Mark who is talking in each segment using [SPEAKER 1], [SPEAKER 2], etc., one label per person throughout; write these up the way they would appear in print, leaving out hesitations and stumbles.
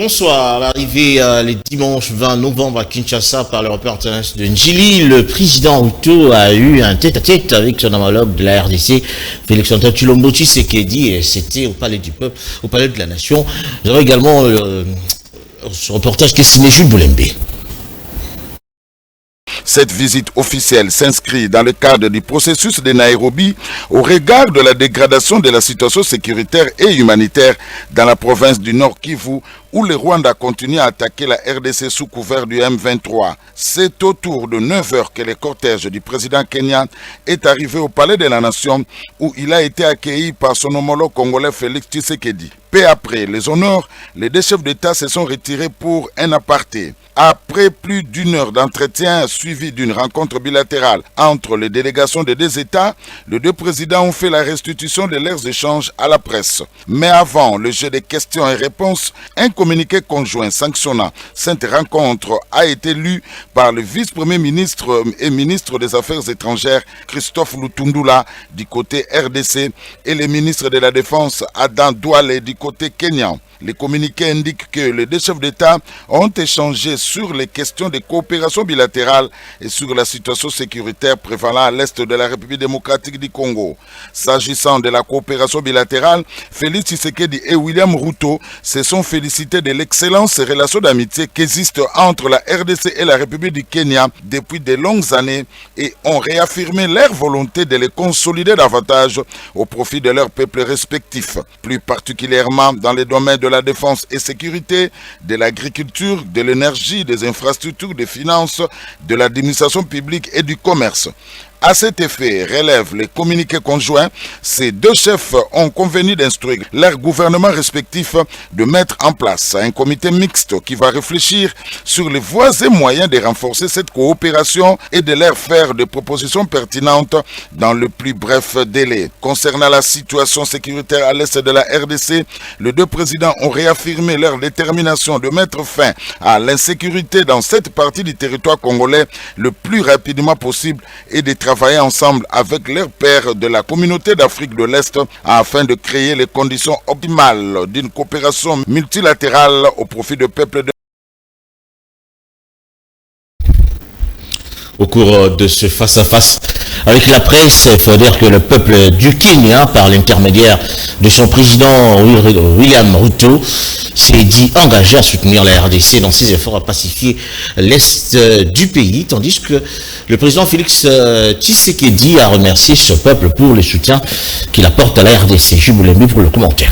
[SPEAKER 1] Bonsoir. À l'arrivée le dimanche 20 novembre à Kinshasa par l'aéroport international de Njili, le président Ruto a eu un tête-à-tête avec son homologue de la RDC, Félix-Antoine Tshilombo Tshisekedi, et c'était au Palais du Peuple, au Palais de la Nation. Nous avons également ce reportage qui est signé Jules Boulembe.
[SPEAKER 2] Cette visite officielle s'inscrit dans le cadre du processus de Nairobi au regard de la dégradation de la situation sécuritaire et humanitaire dans la province du Nord Kivu, où le Rwanda continue à attaquer la RDC sous couvert du M23. C'est autour de 9 heures que le cortège du président kenyan est arrivé au Palais de la Nation, où il a été accueilli par son homologue congolais Félix Tshisekedi. Peu après les honneurs, les deux chefs d'État se sont retirés pour un aparté. Après plus d'une heure d'entretien suivi d'une rencontre bilatérale entre les délégations des deux États, les deux présidents ont fait la restitution de leurs échanges à la presse. Mais avant le jeu de questions et réponses, un communiqué conjoint sanctionnant cette rencontre a été lu par le vice-premier ministre et ministre des Affaires étrangères Christophe Lutundula du côté RDC et le ministre de la Défense Adan Douale du côté kenyan. Les communiqués indiquent que les deux chefs d'État ont échangé sur les questions de coopération bilatérale et sur la situation sécuritaire prévalant à l'est de la République démocratique du Congo. S'agissant de la coopération bilatérale, Félix Tshisekedi et William Ruto se sont félicités de l'excellence et relations d'amitié qui existent entre la RDC et la République du Kenya depuis de longues années et ont réaffirmé leur volonté de les consolider davantage au profit de leurs peuples respectifs, plus particulièrement dans les domaines de la défense et sécurité, de l'agriculture, de l'énergie, des infrastructures, des finances, de l'administration publique et du commerce. À cet effet, relèvent les communiqués conjoints, ces deux chefs ont convenu d'instruire leurs gouvernements respectifs de mettre en place un comité mixte qui va réfléchir sur les voies et moyens de renforcer cette coopération et de leur faire des propositions pertinentes dans le plus bref délai. Concernant la situation sécuritaire à l'est de la RDC, les deux présidents ont réaffirmé leur détermination de mettre fin à l'insécurité dans cette partie du territoire congolais le plus rapidement possible et de travailler ensemble avec leurs pairs de la communauté d'Afrique de l'Est afin de créer les conditions optimales d'une coopération multilatérale au profit du peuple de...
[SPEAKER 1] Au cours de ce face-à-face avec la presse, il faut dire que le peuple du Kenya, par l'intermédiaire de son président William Ruto, s'est dit engagé à soutenir la RDC dans ses efforts à pacifier l'Est du pays, tandis que le président Félix Tshisekedi a remercié ce peuple pour le soutien qu'il apporte à la RDC. Je vous l'ai mis pour le commentaire.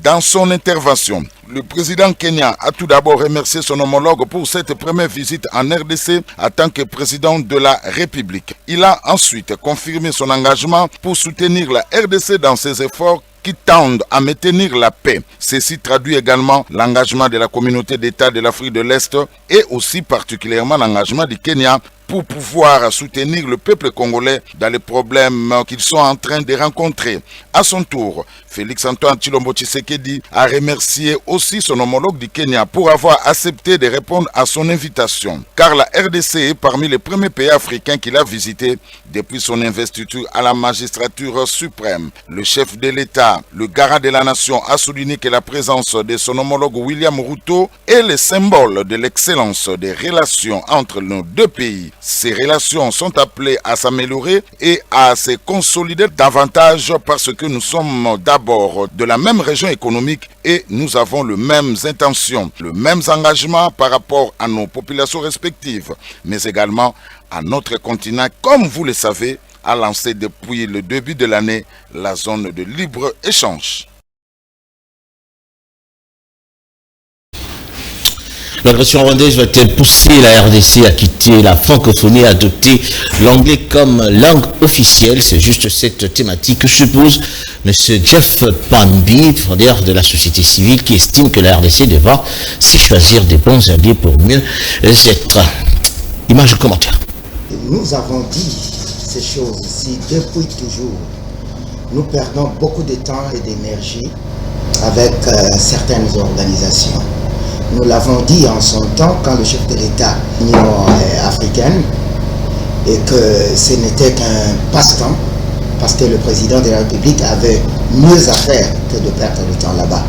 [SPEAKER 2] Dans son intervention, le président kenyan a tout d'abord remercié son homologue pour cette première visite en RDC en tant que président de la République. Il a ensuite confirmé son engagement pour soutenir la RDC dans ses efforts qui tendent à maintenir la paix. Ceci traduit également l'engagement de la communauté d'États de l'Afrique de l'Est et aussi particulièrement l'engagement du Kenya pour pouvoir soutenir le peuple congolais dans les problèmes qu'ils sont en train de rencontrer. À son tour, Félix-Antoine Tshilombo Tshisekedi a remercié aussi son homologue du Kenya pour avoir accepté de répondre à son invitation, car la RDC est parmi les premiers pays africains qu'il a visités depuis son investiture à la magistrature suprême. Le chef de l'État, le garant de la nation, a souligné que la présence de son homologue William Ruto est le symbole de l'excellence des relations entre nos deux pays. Ces relations sont appelées à s'améliorer et à se consolider davantage parce que nous sommes d'abord de la même région économique et nous avons les mêmes intentions, les mêmes engagements par rapport à nos populations respectives, mais également à notre continent, comme vous le savez, a lancé depuis le début de l'année la zone de libre-échange.
[SPEAKER 1] L'agression rwandaise va-t-elle pousser la RDC à quitter la francophonie et à adopter l'anglais comme langue officielle? C'est juste cette thématique que se pose M. Jeff Pambi, de la société civile, qui estime que la RDC devra s'y choisir des bons alliés pour mieux être. Image de commentaire.
[SPEAKER 3] Nous avons dit ces choses ici depuis toujours. Nous perdons beaucoup de temps et d'énergie avec certaines organisations. Nous l'avons dit en son temps quand le chef de l'État de l'Union africaine et que ce n'était qu'un passe-temps parce que le président de la République avait mieux à faire que de perdre le temps là-bas.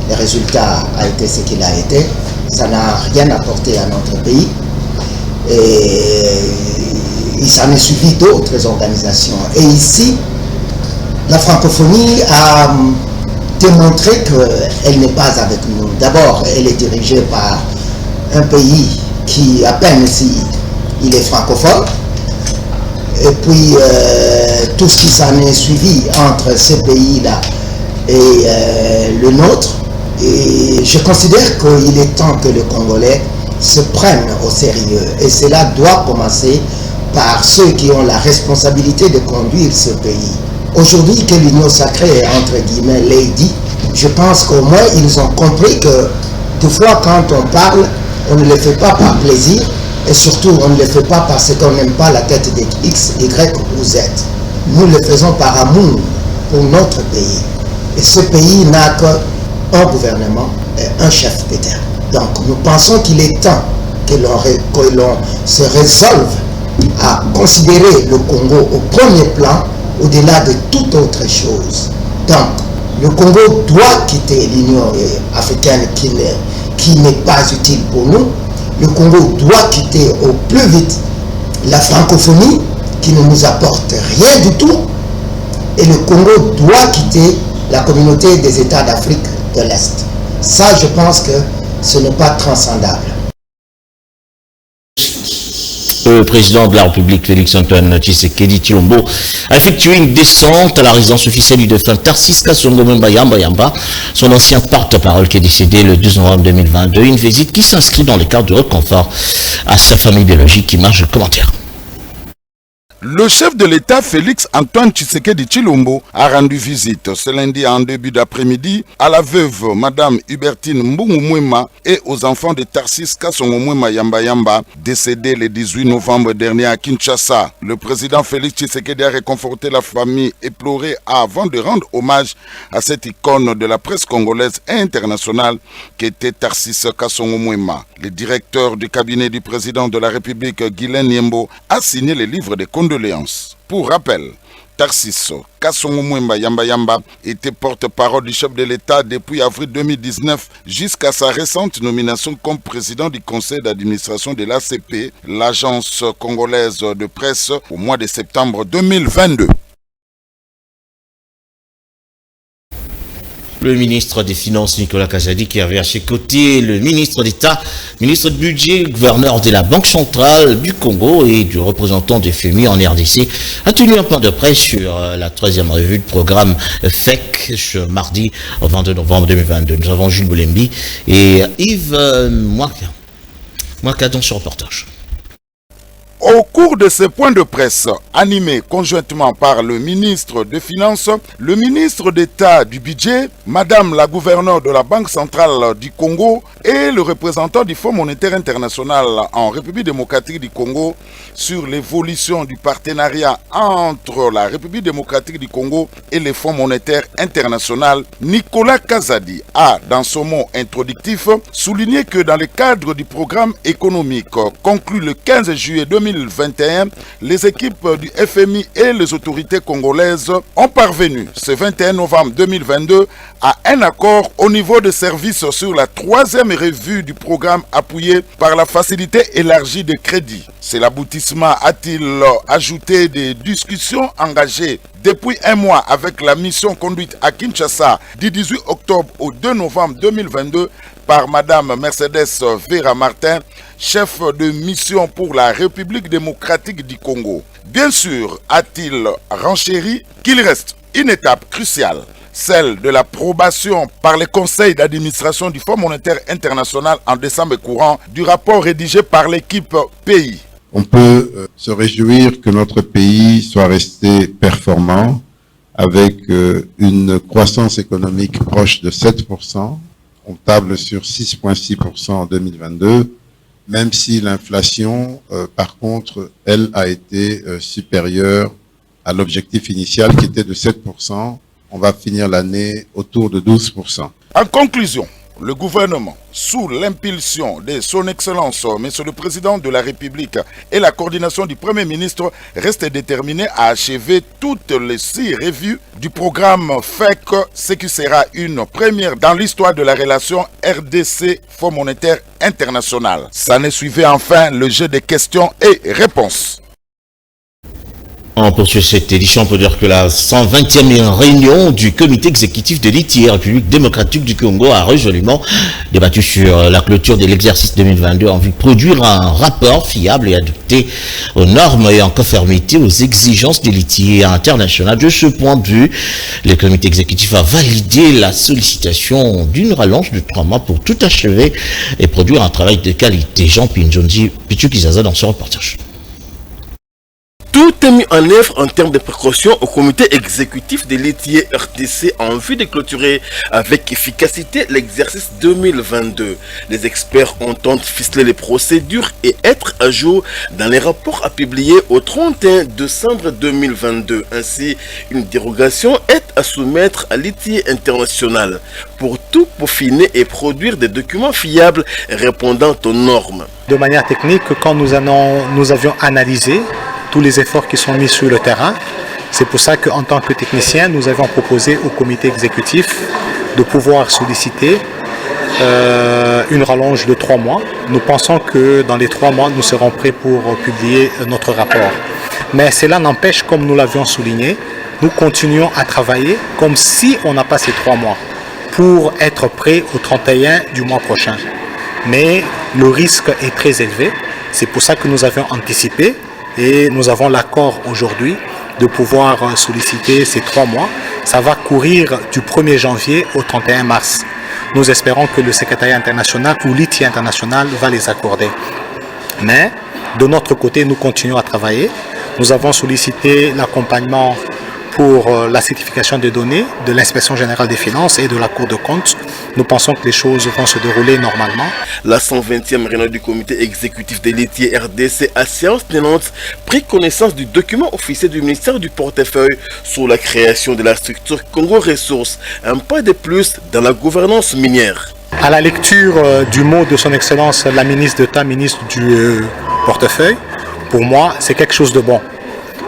[SPEAKER 3] Le résultat a été ce qu'il a été. Ça n'a rien apporté à notre pays. Et il s'en est suivi d'autres organisations. Et ici, la francophonie a démontré qu'elle n'est pas avec nous. D'abord, elle est dirigée par un pays qui, à peine si il est francophone, et puis tout ce qui s'en est suivi entre ce pays-là et le nôtre. Et je considère qu'il est temps que les Congolais se prennent au sérieux. Et cela doit commencer par ceux qui ont la responsabilité de conduire ce pays. Aujourd'hui que l'union sacrée est entre guillemets lady, je pense qu'au moins ils ont compris que toutefois quand on parle, on ne le fait pas par plaisir et surtout on ne le fait pas parce qu'on n'aime pas la tête de X, Y ou Z. Nous le faisons par amour pour notre pays. Et ce pays n'a qu'un gouvernement et un chef d'État. Donc nous pensons qu'il est temps que l'on se résolve à considérer le Congo au premier plan au-delà de toute autre chose. Donc, le Congo doit quitter l'Union africaine qui n'est pas utile pour nous. Le Congo doit quitter au plus vite la francophonie qui ne nous apporte rien du tout. Et le Congo doit quitter la communauté des États d'Afrique de l'Est. Ça, je pense que ce n'est pas transcendable.
[SPEAKER 1] Le président de la République, Félix-Antoine Tshisekedi Tshilombo, a effectué une descente à la résidence officielle du défunt Tarcisse Kasongo Mwemba Yamba, son ancien porte-parole qui est décédé le 12 novembre 2022. Une visite qui s'inscrit dans le cadre du réconfort à sa famille biologique qui marche le commentaire.
[SPEAKER 2] Le chef de l'État, Félix-Antoine Tshisekedi Tshilombo, a rendu visite ce lundi en début d'après-midi à la veuve Madame Hubertine Mbungu Mwema et aux enfants de Tarcisse Kasongo Mwema Yamba, décédés le 18 novembre dernier à Kinshasa. Le président Félix Tshisekedi a réconforté la famille éplorée avant de rendre hommage à cette icône de la presse congolaise et internationale qu'était Tarcisse Kasongo Mwema. Le directeur du cabinet du président de la République, Guylaine Yembo, a signé le livre de condoléances. Pour rappel, Tarcisse Kasongo Mwemba Yamba était porte-parole du chef de l'État depuis avril 2019 jusqu'à sa récente nomination comme président du conseil d'administration de l'ACP, l'agence congolaise de presse, au mois de septembre 2022.
[SPEAKER 1] Le ministre des Finances, Nicolas Kazadi, qui avait à ses côtés le ministre d'État, ministre du Budget, gouverneur de la Banque centrale du Congo et du représentant du FMI en RDC, a tenu un point de presse sur la 3e revue de programme FEC ce mardi 22 novembre 2022. Nous avons Jules Boulembi et Yves Mwaka dans ce reportage.
[SPEAKER 2] Au cours de ce point de presse, animé conjointement par le ministre des Finances, le ministre d'État du Budget, Madame la gouverneure de la Banque centrale du Congo et le représentant du Fonds monétaire international en République démocratique du Congo sur l'évolution du partenariat entre la République démocratique du Congo et le Fonds monétaire international, Nicolas Kazadi a, dans son mot introductif, souligné que dans le cadre du programme économique conclu le 15 juillet 2021, les équipes du FMI et les autorités congolaises ont parvenu ce 21 novembre 2022 à un accord au niveau des services sur la 3e revue du programme appuyé par la facilité élargie de crédit. C'est l'aboutissement, a-t-il ajouté, des discussions engagées depuis un mois avec la mission conduite à Kinshasa du 18 octobre au 2 novembre 2022 par Madame Mercedes Vera Martin, chef de mission pour la République démocratique du Congo. Bien sûr, a-t-il renchéri qu'il reste une étape cruciale, celle de l'approbation par le conseil d'administration du Fonds monétaire international en décembre courant du rapport rédigé par l'équipe pays.
[SPEAKER 4] On peut se réjouir que notre pays soit resté performant avec une croissance économique proche de 7%. On table sur 6,6% en 2022, même si l'inflation, par contre, elle a été supérieure à l'objectif initial qui était de 7%. On va finir l'année autour de 12%.
[SPEAKER 2] En conclusion, Le gouvernement, sous l'impulsion de son Excellence, Monsieur le Président de la République et la coordination du Premier ministre, reste déterminé à achever toutes les 6 revues du programme FEC, ce qui sera une première dans l'histoire de la relation RDC-Fonds monétaire international. Ça ne suivait enfin le jeu de questions et réponses.
[SPEAKER 1] On poursuit cette édition, on peut dire que la 120e réunion du comité exécutif de l'ITIE, République démocratique du Congo, a résolument débattu sur la clôture de l'exercice 2022 en vue de produire un rapport fiable et adapté aux normes et en conformité aux exigences de l'ITIE international. De ce point de vue, le comité exécutif a validé la sollicitation d'une rallonge de 3 mois pour tout achever et produire un travail de qualité. Jean Pinjonzi Pichukizaza dans ce reportage.
[SPEAKER 5] Tout est mis en œuvre en termes de précaution au comité exécutif de l'ITIE RDC en vue de clôturer avec efficacité l'exercice 2022. Les experts entendent ficeler les procédures et être à jour dans les rapports à publier au 31 décembre 2022. Ainsi, une dérogation est à soumettre à l'ITIE international pour tout peaufiner et produire des documents fiables répondant aux normes.
[SPEAKER 6] De manière technique, quand nous avions analysé tous les efforts qui sont mis sur le terrain, c'est pour ça qu'en tant que technicien, nous avons proposé au comité exécutif de pouvoir solliciter une rallonge de 3 mois. Nous pensons que dans les 3 mois, nous serons prêts pour publier notre rapport. Mais cela n'empêche, comme nous l'avions souligné, nous continuons à travailler comme si on n'a pas ces 3 mois pour être prêts au 31 du mois prochain. Mais le risque est très élevé. C'est pour ça que nous avions anticipé et nous avons l'accord aujourd'hui de pouvoir solliciter ces 3 mois. Ça va courir du 1er janvier au 31 mars. Nous espérons que le secrétariat international ou l'ITIE international va les accorder. Mais de notre côté, nous continuons à travailler. Nous avons sollicité l'accompagnement pour la certification des données de l'Inspection générale des finances et de la Cour de comptes. Nous pensons que les choses vont se dérouler normalement.
[SPEAKER 5] La 120e réunion du comité exécutif de l'ITIE RDC à séance tenante prit connaissance du document officiel du ministère du portefeuille sur la création de la structure Congo Ressources, un pas de plus dans la gouvernance minière.
[SPEAKER 6] À la lecture du mot de son Excellence la ministre d'État, ministre du portefeuille, pour moi c'est quelque chose de bon.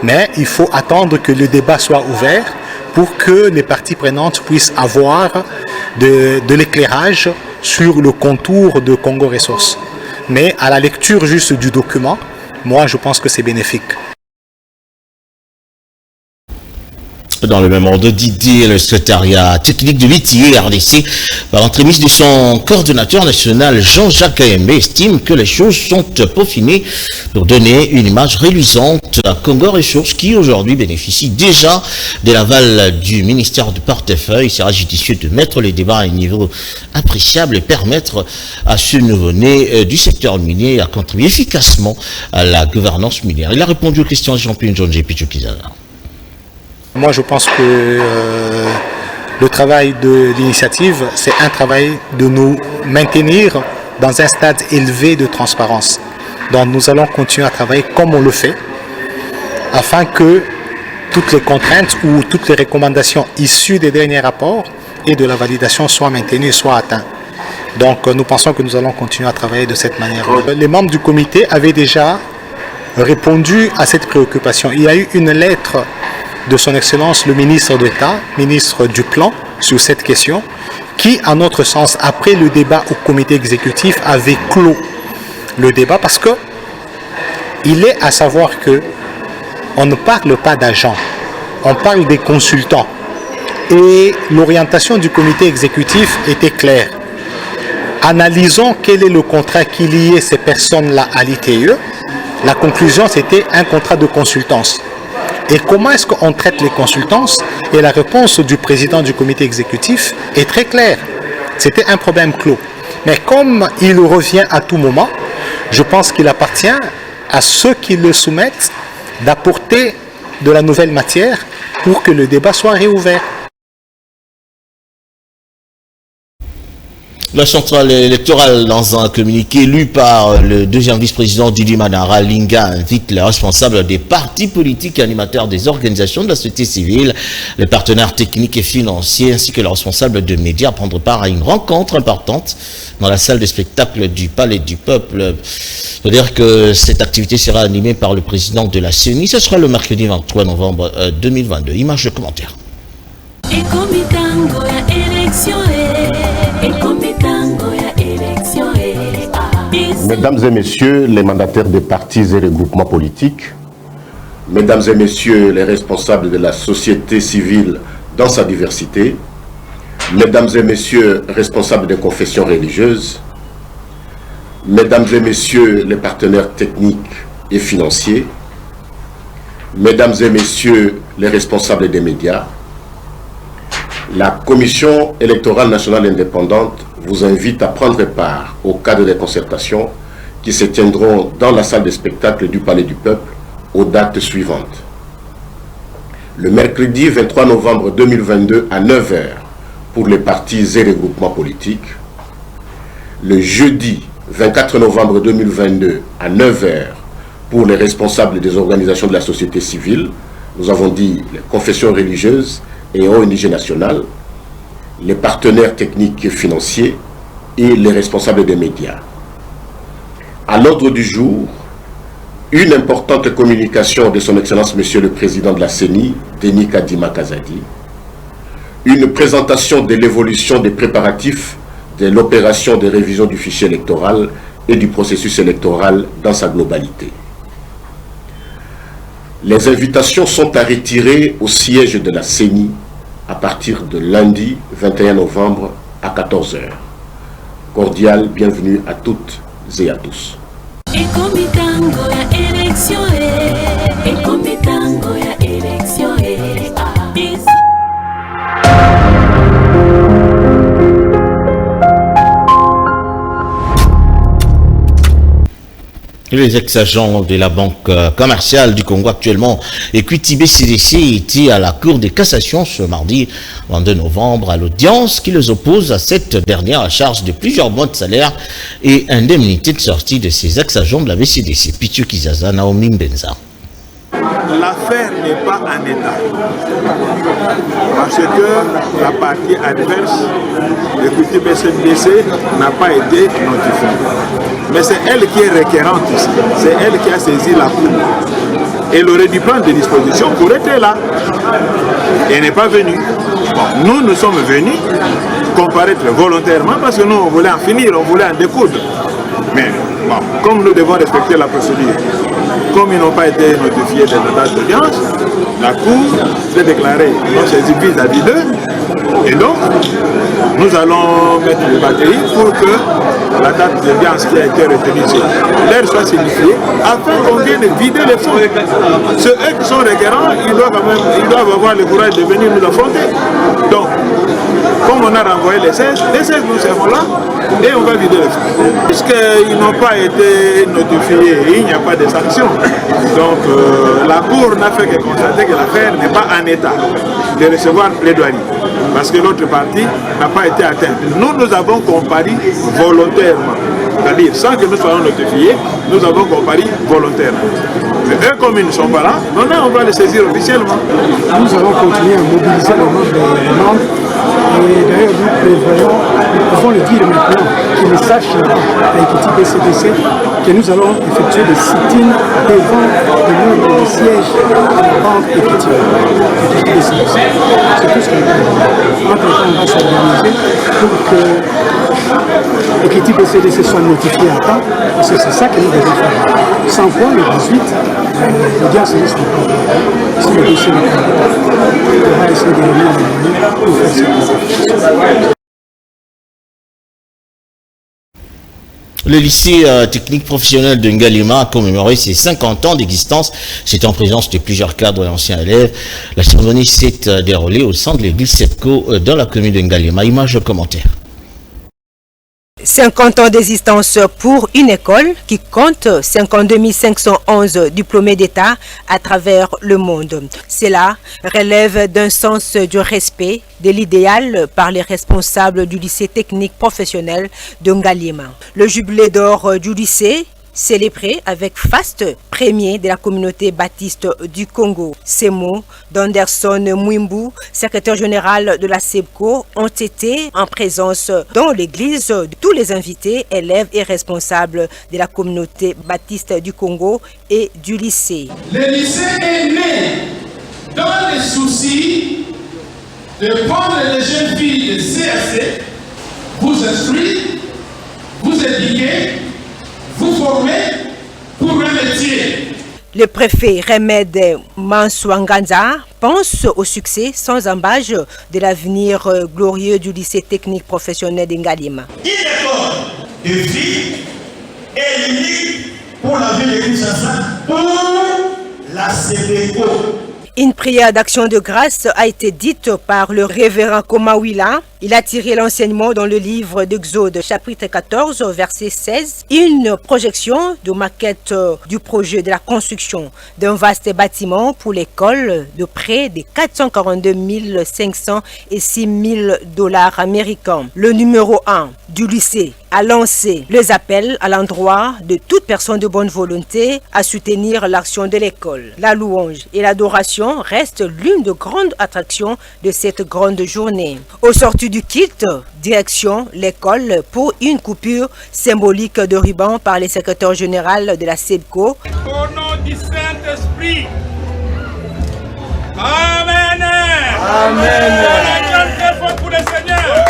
[SPEAKER 6] Mais il faut attendre que le débat soit ouvert pour que les parties prenantes puissent avoir de l'éclairage sur le contour de Congo Ressources. Mais à la lecture juste du document, moi je pense que c'est bénéfique.
[SPEAKER 1] Dans le même ordre d'idée, le secrétariat technique de l'ITIE RDC, par l'entremise de son coordonnateur national Jean-Jacques Ayembe, estime que les choses sont peaufinées pour donner une image reluisante à Congo Ressources qui aujourd'hui bénéficie déjà de l'aval du ministère du portefeuille. Il sera judicieux de mettre les débats à un niveau appréciable et permettre à ce nouveau-né du secteur minier à contribuer efficacement à la gouvernance minière. Il a répondu aux questions de Jean-Pierre John Pichukizaza.
[SPEAKER 6] Moi, je pense que le travail de l'initiative, c'est un travail de nous maintenir dans un stade élevé de transparence. Donc, nous allons continuer à travailler comme on le fait, afin que toutes les contraintes ou toutes les recommandations issues des derniers rapports et de la validation soient maintenues, soient atteintes. Donc, nous pensons que nous allons continuer à travailler de cette manière. Les membres du comité avaient déjà répondu à cette préoccupation. Il y a eu une lettre de son Excellence le ministre d'État, ministre du Plan, sur cette question, qui, à notre sens, après le débat au comité exécutif, avait clos le débat parce que il est à savoir que on ne parle pas d'agents, on parle des consultants. Et l'orientation du comité exécutif était claire. Analysons quel est le contrat qui liait ces personnes-là à l'ITIE. La conclusion, c'était un contrat de consultance. Et comment est-ce qu'on traite les consultances? Et la réponse du président du comité exécutif est très claire. C'était un problème clos. Mais comme il revient à tout moment, je pense qu'il appartient à ceux qui le soumettent d'apporter de la nouvelle matière pour que le débat soit réouvert.
[SPEAKER 1] La centrale électorale, dans un communiqué lu par le deuxième vice-président Didi Manara Linga, invite les responsables des partis politiques et animateurs des organisations de la société civile, les partenaires techniques et financiers, ainsi que les responsables de médias à prendre part à une rencontre importante dans la salle de spectacle du Palais du Peuple. C'est-à-dire que cette activité sera animée par le président de la CENI. Ce sera le mercredi 23 novembre 2022. Image de commentaire.
[SPEAKER 7] Mesdames et messieurs les mandataires des partis et regroupements politiques, mesdames et messieurs les responsables de la société civile dans sa diversité, mesdames et messieurs responsables des confessions religieuses, mesdames et messieurs les partenaires techniques et financiers, mesdames et messieurs les responsables des médias, la Commission électorale nationale indépendante vous invite à prendre part au cadre des concertations qui se tiendront dans la salle de spectacle du Palais du Peuple aux dates suivantes. Le mercredi 23 novembre 2022 à 9 h pour les partis et regroupements politiques. Le jeudi 24 novembre 2022 à 9 h pour les responsables des organisations de la société civile. Nous avons dit les confessions religieuses et ONG nationales, les partenaires techniques et financiers et les responsables des médias. À l'ordre du jour, une importante communication de son Excellence Monsieur le Président de la CENI, Denis Kadima Kazadi, une présentation de l'évolution des préparatifs de l'opération de révision du fichier électoral et du processus électoral dans sa globalité. Les invitations sont à retirer au siège de la CENI à partir de lundi 21 novembre à 14 h. Cordial bienvenue à toutes et à tous.
[SPEAKER 1] Les ex-agents de la Banque commerciale du Congo actuellement, Equity BCDC, étaient à la Cour de cassation ce mardi 22 novembre à l'audience qui les oppose à cette dernière à charge de plusieurs mois de salaire et indemnité de sortie de ces ex-agents de la BCDC. Pichu Kizaza, Naomi Mbenza.
[SPEAKER 8] L'affaire n'est pas en état parce que la partie adverse, l'équité BCDC, n'a pas été notifiée. Mais c'est elle qui est requérante ici, c'est elle qui a saisi la Cour. Elle aurait dû prendre des dispositions pour être là. Elle n'est pas venue. Bon, nous sommes venus comparaître volontairement parce que nous on voulait en finir, on voulait en découdre. Mais bon, comme nous devons respecter la procédure, comme ils n'ont pas été notifiés de la date d'audience, la Cour s'est déclarée non saisie vis-à-vis d'eux. Et donc, nous allons mettre les batteries pour que la date d'audience qui a été retenue sur l'air soit signifiée, afin qu'on vienne vider les fonds. Ceux qui sont requérants, ils doivent avoir le courage de venir nous affronter. Donc, comme on a renvoyé les 16 nous serons là et on va vider les fonds. Puisqu'ils n'ont pas été notifiés, il n'y a pas de sanctions. Donc la Cour n'a fait que constater que l'affaire n'est pas en état de recevoir plaidoirie. Parce que l'autre partie n'a pas été atteinte. Nous avons comparé volontairement. C'est-à-dire, sans que nous soyons notifiés, nous avons comparé volontairement. Mais eux, comme ils ne sont pas là, on va les saisir officiellement.
[SPEAKER 9] Nous allons continuer à mobiliser le nombre des membres. Et d'ailleurs, nous pouvons le dire maintenant, qu'ils le sachent à Equity BCDC, que nous allons effectuer des sit-ins devant le siège de la banque Equity BCDC. C'est tout ce que nous voulons. Entre-temps, on va s'organiser pour que Equity BCDC soit notifié à temps, parce que c'est ça que nous devons faire. Sans quoi, le 18, l'audience risque de prendre. Si le dossier n'est pas on va essayer de revenir pour faire ça.
[SPEAKER 1] Le lycée technique professionnel de Ngalima a commémoré ses 50 ans d'existence. C'était en présence de plusieurs cadres et anciens élèves. La cérémonie s'est déroulée au centre de l'église SEPCO dans la commune de Ngalima. Image commentaire.
[SPEAKER 10] 50 ans d'existence pour une école qui compte 52 511 diplômés d'État à travers le monde. Cela relève d'un sens du respect de l'idéal par les responsables du lycée technique professionnel de Ngaliema. Le jubilé d'or du lycée célébré avec faste premier de la communauté baptiste du Congo. Ces mots d'Anderson Mwimbu, secrétaire général de la SEBCO, ont été en présence dans l'église de tous les invités, élèves et responsables de la communauté baptiste du Congo et du lycée.
[SPEAKER 11] Le lycée est né dans le souci de prendre les jeunes filles de CAC, vous instruire, vous éduquer, vous formez pour un métier.
[SPEAKER 10] Le préfet Remède Mansouanganza pense au succès sans embâche de l'avenir glorieux du lycée technique professionnel d'Ngalima.
[SPEAKER 11] Une école de vie est unique pour la ville de Kinshasa, pour la CBO.
[SPEAKER 10] Une prière d'action de grâce a été dite par le révérend Komawila. Il a tiré l'enseignement dans le livre d'Exode, chapitre 14, verset 16. Une projection de maquette du projet de la construction d'un vaste bâtiment pour l'école de près de 442 500 et 6 000 dollars américains. Le numéro 1 du lycée a lancé les appels à l'endroit de toute personne de bonne volonté à soutenir l'action de l'école. La louange et l'adoration restent l'une des grandes attractions de cette grande journée. Au sortir du kit, direction l'école pour une coupure symbolique de ruban par le secrétaire général de la SEBCO.
[SPEAKER 11] Au nom du Saint-Esprit. Amen. Amen. Pour le Seigneur.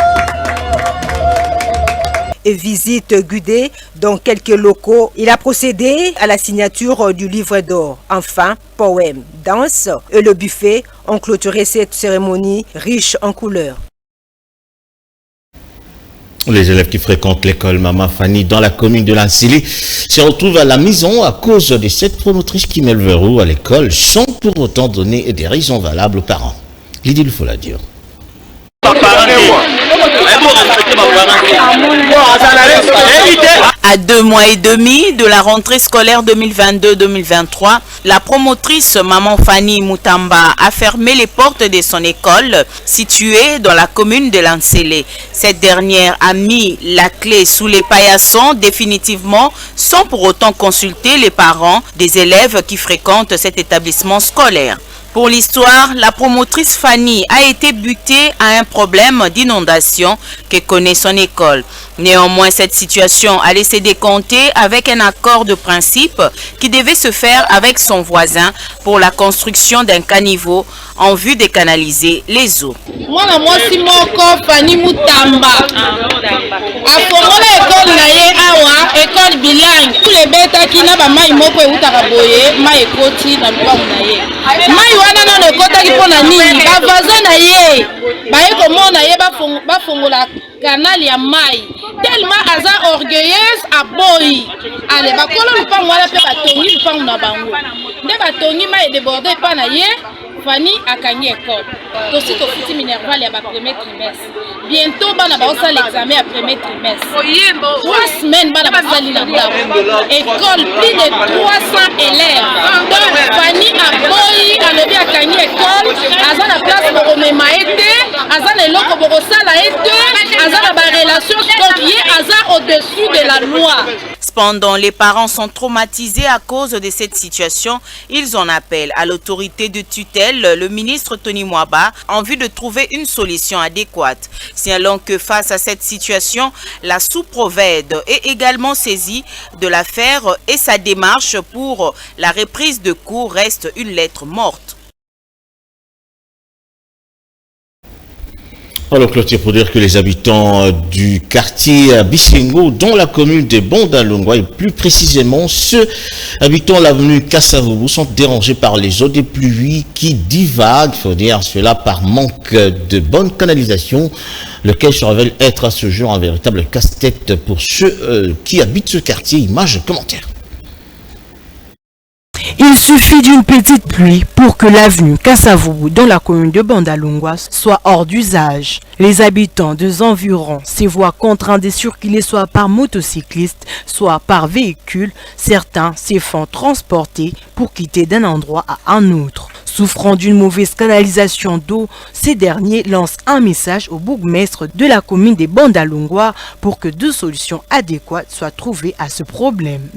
[SPEAKER 10] Et visite guidée dans quelques locaux. Il a procédé à la signature du livre d'or. Enfin, poèmes, danse et le buffet ont clôturé cette cérémonie riche en couleurs.
[SPEAKER 1] Les élèves qui fréquentent l'école Maman Fanny dans la commune de Lansili se retrouvent à la maison à cause de cette promotrice qui met le verrou à l'école sans pour autant donner des raisons valables aux parents. Lydie il faut la dire.
[SPEAKER 12] À 2 mois et demi de la rentrée scolaire 2022-2023, la promotrice Maman Fanny Mutamba a fermé les portes de son école située dans la commune de Lansele. Cette dernière a mis la clé sous les paillassons définitivement sans pour autant consulter les parents des élèves qui fréquentent cet établissement scolaire. Pour l'histoire, la promotrice Fanny a été butée à un problème d'inondation que connaît son école. Néanmoins, cette situation allait se décompter avec un accord de principe qui devait se faire avec son voisin pour la construction d'un caniveau en vue de canaliser les eaux.
[SPEAKER 13] Moi, Fanny Mutamba. Afongola école naye awa école bilingue tous les bêta qui na ba mai moko eutaka boye mai ekoti na lupango naye mai wana na ekotaki mpona nini ba voisin na ye baye komona ye bafongola kanali ya mai tellement aza orgueilleuse aboyi ale bakolo lupango wana mpe batongi lupango na bango nde batongi mai edeborde epa na ye Fanny akangi école. Aussi tofuti minerval ya ba premier trimestre. Bientôt bana ba osala l'examen à premier trimestre. 3 semaines bana ba sali na ndako. École plus de 300 élèves. Donc Fanny aboyi alobi akangi école, aza na place pour mema été, aza na eloko pour sala été, aza na ba relation donc ye aza au-dessus de la loi.
[SPEAKER 12] Cependant, les parents sont traumatisés à cause de cette situation. Ils en appellent à l'autorité de tutelle, le ministre Tony Mwaba, en vue de trouver une solution adéquate. Signalant que face à cette situation, la sous-provède est également saisie de l'affaire et sa démarche pour la reprise de cours reste une lettre morte.
[SPEAKER 1] Alors, clôture pour dire que les habitants du quartier Bislingo, dont la commune de Bondalongwa, et plus précisément ceux habitant l'avenue Kassavubu, sont dérangés par les eaux des pluies qui divaguent, il faut dire cela par manque de bonne canalisation, lequel se révèle être à ce jour un véritable casse-tête pour ceux qui habitent ce quartier. Images, commentaires.
[SPEAKER 14] Il suffit d'une petite pluie pour que l'avenue Kassavubu dans la commune de Bandalungwa soit hors d'usage. Les habitants des environs se voient contraints de circuler soit par motocycliste, soit par véhicule. Certains se font transporter pour quitter d'un endroit à un autre. Souffrant d'une mauvaise canalisation d'eau, ces derniers lancent un message au bourgmestre de la commune de Bandalungwa pour que deux solutions adéquates soient trouvées à ce problème.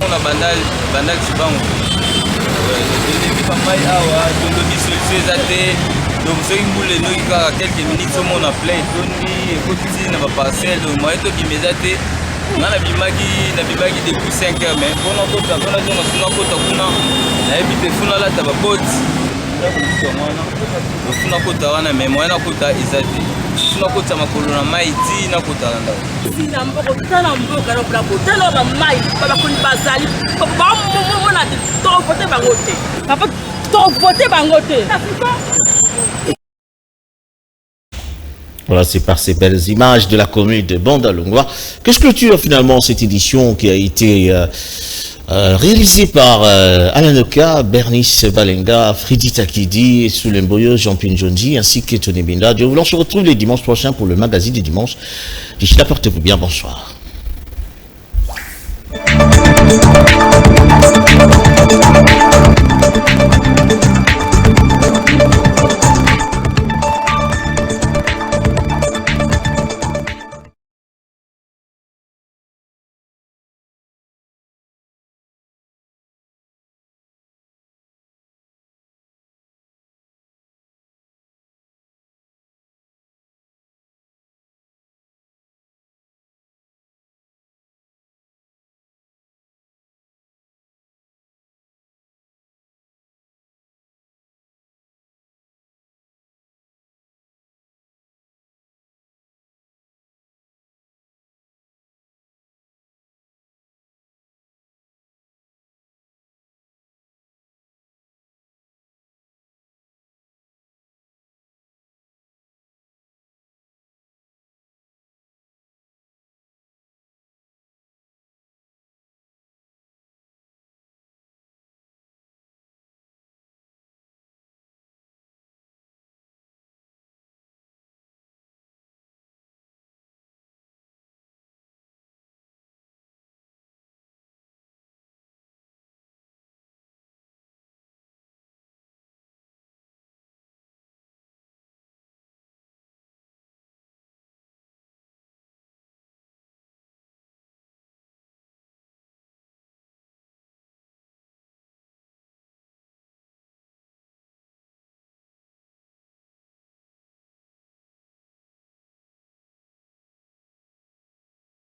[SPEAKER 15] Donc ce qui voulait nous quelques minutes sur mon appel et puis na parcelle de moi to qui mesate na bimaki depuis 5 heures mais pour nous kota pour nous na kota kuna na ebite funa la tabakoti na funa kota wana mais moi na kota izate funa kota makolo na maiti na kota nda sina mboko tana mboka na kota na ba mai ba koni bazali ba mo na to voter bangote papa to voter bangote.
[SPEAKER 1] Voilà, c'est par ces belles images de la commune de Bandalungwa que je clôture finalement cette édition qui a été réalisée par Alain Oka, Bernice Balenga, Fridi Takidi, Soulemboyo, Jean-Pierre Njonji ainsi que Tony Binda. Dieu voulant, on se retrouve les dimanches prochains pour le magazine du dimanche. D'ici là, portez-vous bien, bonsoir.